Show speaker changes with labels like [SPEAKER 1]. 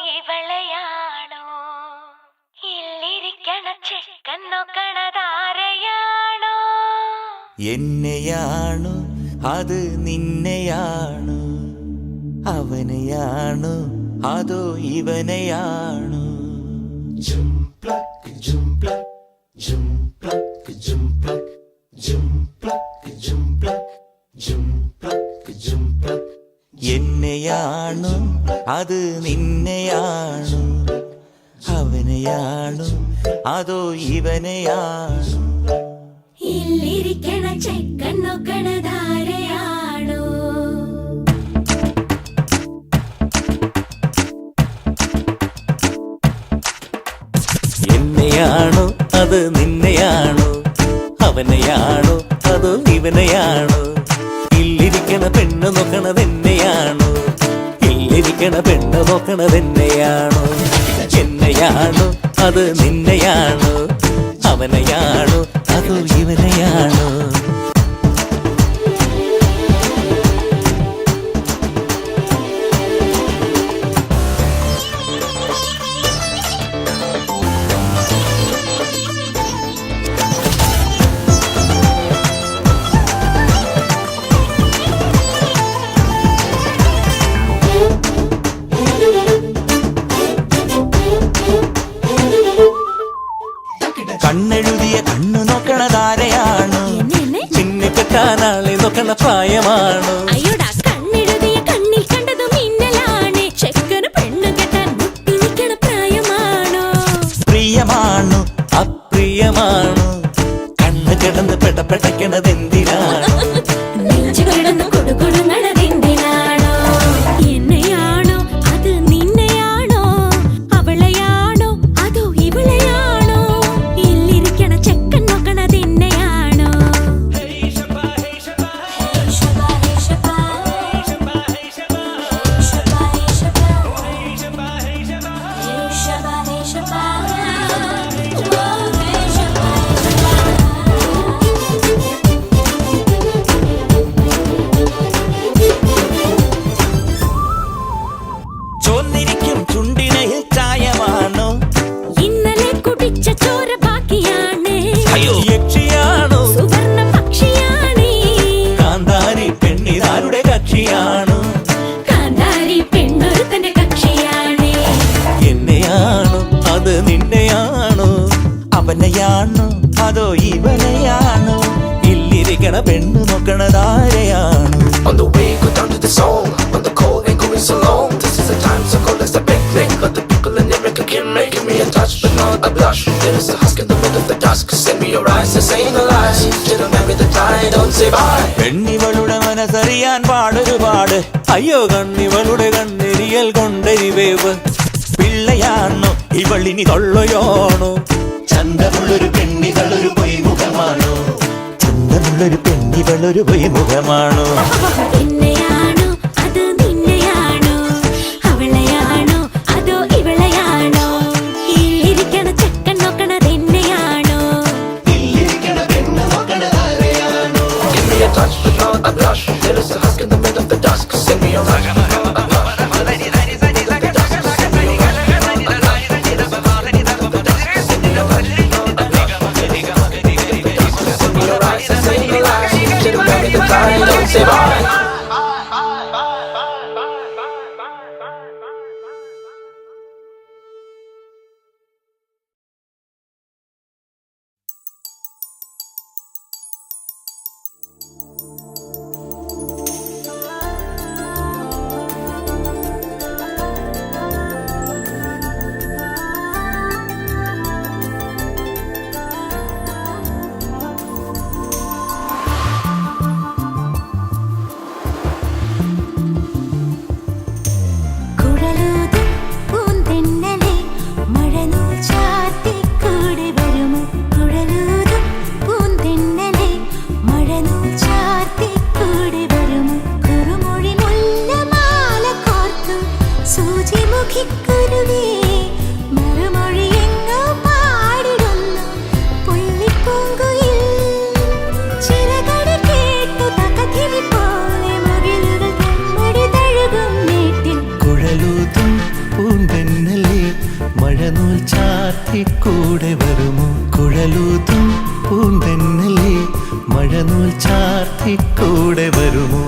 [SPEAKER 1] ഇവളെയാണോ ഇല്ലിരിക്കണ ചെക്കൻ നോക്കണതാരെയാണോ?
[SPEAKER 2] എന്നെയാണോ അത് നിന്നെയാണോ? അവനെയാണോ അതോ ഇവനെയാണോ? എന്നെയാണോ അത് നിന്നെയാണോ? അവനെയാണോ അതോ ഇവനെയാണോ?
[SPEAKER 1] ഇല്ലിരിക്കണ ചെക്കൻ നോക്കണതാരെയാണോ?
[SPEAKER 2] എന്നെയാണോ അത് നിന്നെയാണോ? അവനെയാണോ അതോ ഇവനെയാണോ? ഇല്ലിരിക്കണ പെണ്ണ് നോക്കണതെന്നെയാണോ? ഇല്ലിരിക്കണ പെണ്ണ് നോക്കണതെന്നെയാണോ? എന്നെയാണോ അത് നിന്നെയാണോ? അവനെയാണോ അതോ ഇവനെയാണോ? കണ്ണെഴുതിയ കണ്ണു നോക്കണതാരെയാണോ? നിന്നെ കെട്ടാനാളെ നോക്കണ പ്രായമാണോ?
[SPEAKER 1] അയ്യോടാ, കണ്ണെഴുതിയ കണ്ണിൽ കണ്ടതു മിന്നലാണ്. ചെക്കന് പെണ്ണ് കെട്ടാൻ മുട്ടി നിൽക്കണ പ്രായമാണോ?
[SPEAKER 2] പ്രിയമാണോ അപ്രിയമാണോ? കണ്ണ് കിടന്ന് പെടപ്പെടക്കണതെന്തിനാണോ?
[SPEAKER 1] നെഞ്ചു കിടന്ന് കൊടുകൊടുങ്ങണതെന്തിനാണോ? എന്നെയാണോ അത് നിന്നെയാണോ? അവളെയാണോ അതോ ഇവളെയാണോ? ഇല്ലിരിക്കണ ചെക്കൻ നോക്കണതെന്നെയാണോ?
[SPEAKER 2] ചോന്നിരിക്കും ചുണ്ടിനയിൽ ചായമാണോ?
[SPEAKER 1] ഇന്നലെ കുടിച്ച ചോര ബാക്കിയാണ്.
[SPEAKER 2] യക്ഷിയാണോ
[SPEAKER 1] സുവർണ പക്ഷിയാണ്.
[SPEAKER 2] കാന്താരി പെണ്ണിതാരുടെ കക്ഷിയാണോ?
[SPEAKER 1] കാന്താരി പെണ്ണൊരുത്തന്റെ കക്ഷിയാണ്.
[SPEAKER 2] എന്നെയാണോ അത് നിന്നെയാണോ? അവനെയാണോ അതോ ഇവനെയാണോ? ഇല്ലിരിക്കണ പെണ്ണു നോക്കണതാരെയാണോ?
[SPEAKER 3] On the way, go down to the song. On the call, ain't going so long. This is the time, so call us a big thing. But the people in America keep making me a touch, but not a blush. There is a husk in the middle of the dusk. Send me your eyes, this ain't a lie. Didn't marry the tie, don't say bye.
[SPEAKER 2] പെണ്ണിവളുടെ മനസ്സറിയാൻ പാടൊരുപാട്. അയ്യോ കണ്ണിവളുടെ കണ്ണെരിയൽ കൊണ്ടരിവേവ്. പിള്ളയാണോ ഇവളിനി തൊള്ളയാണോ? ചന്തമുള്ളൊരു പെണ്ണികളൊരു പൊയ്മുഖമാണോ? ചന്തമുള്ളൊരു പെണ്ണിവളൊരു പൊയ്മുഖമാണോ?
[SPEAKER 1] എന്നെയാണോ അത് നിന്നെയാണോ? അവളെയാണോ അതോ ഇവളെയാണോ? ഇല്ലിരിക്കണ ചെക്കൻ നോക്കണതെന്നെയാണോ?
[SPEAKER 3] Give me a touch, but not a blush. There is a husk in the middle of the dusk. Send me your eyes. Don't say bye.
[SPEAKER 4] ചാർത്തിക്കൂടെ വരുമോ കുഴലൂതും പൂന്തെന്നലേ മഴനൂൽ ചാർത്തിക്കൂടെ വരുമോ